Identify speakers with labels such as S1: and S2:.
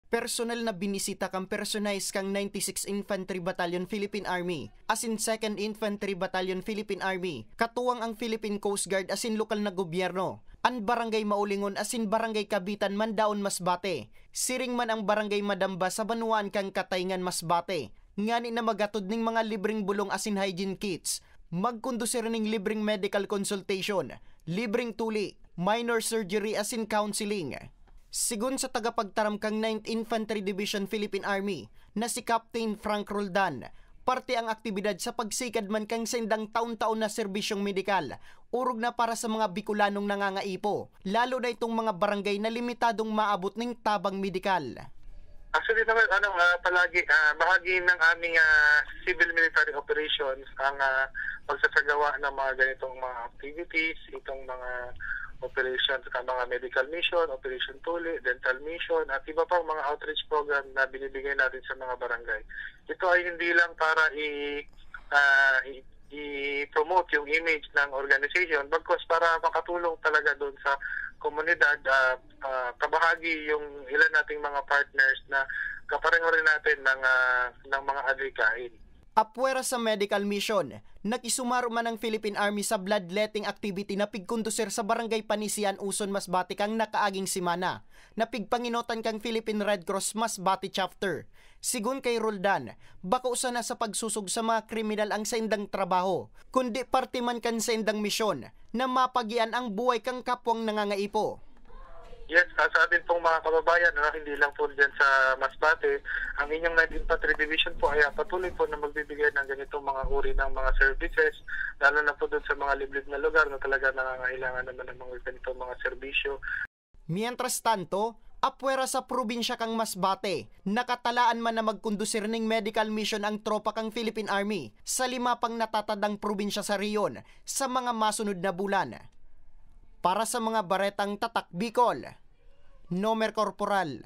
S1: Personal na binisita kang personalize kang 96 Infantry Battalion Philippine Army, as in 2nd Infantry Battalion Philippine Army, katuwang ang Philippine Coast Guard as in lokal na gobyerno, an Barangay Maulingon as in Barangay Kabitan Mandaon Masbate, siring man ang Barangay Madamba sa Banuan kang Katayngan Masbate, ngani na magatod ning mga libreng bulong as in hygiene kits, magkondusir ning libreng medical consultation, libreng tuli, minor surgery as in counseling. Sigun sa tagapagtaram kang 9th Infantry Division Philippine Army na si Captain Frank Roldan, parte ang aktibidad sa pagsikad man kang sendang taon-taon na serbisyong medikal, urog na para sa mga Bicolanong nangangaipo, lalo na itong mga barangay na limitadong maabot ng tabang medikal.
S2: Actually naman, palagi, bahagi ng aming civil military operations ang pagsasagawa ng mga ganitong mga activities, itong mga operations, mga medical mission, operation tuli, dental mission, at iba pang mga outreach program na binibigay natin sa mga barangay. Ito ay hindi lang para i-promote yung image ng organization, bagkus para makatulong talaga doon sa komunidad, kabahagi yung ilan nating mga partners na kapareho rin natin ng mga adhikain.
S1: Apwera sa medical mission, nakisumaro man ang Philippine Army sa bloodletting activity na pigkondusir sa Barangay Panisian, Uson, Masbate kang nakaaging simana, na pigpanginotan kang Philippine Red Cross Masbate Chapter. Sigun kay Roldan, baka usa na sa pagsusog sa mga kriminal ang saindang trabaho, kundi parte man kan saindang misyon na mapagian ang buhay kang kapwang nangangaipo.
S2: Yes, sa atin pong mga kababayan, hindi lang po dyan sa Masbate, ang inyong 9th Infantry Division po ay patuloy po na magbibigay ng ganitong mga uri ng mga services, lalo na po doon sa mga liblib na lugar na talaga nangangailangan naman ng mga ganitong mga serbisyo.
S1: Mientras tanto, apwera sa probinsya kang Masbate, nakatalaan man na magkondusir ng medical mission ang tropa kang Philippine Army sa 5 pang natatadang probinsya sa riyon sa mga masunod na bulan. Para sa mga baretang tatak Bicol, Nomer Corporal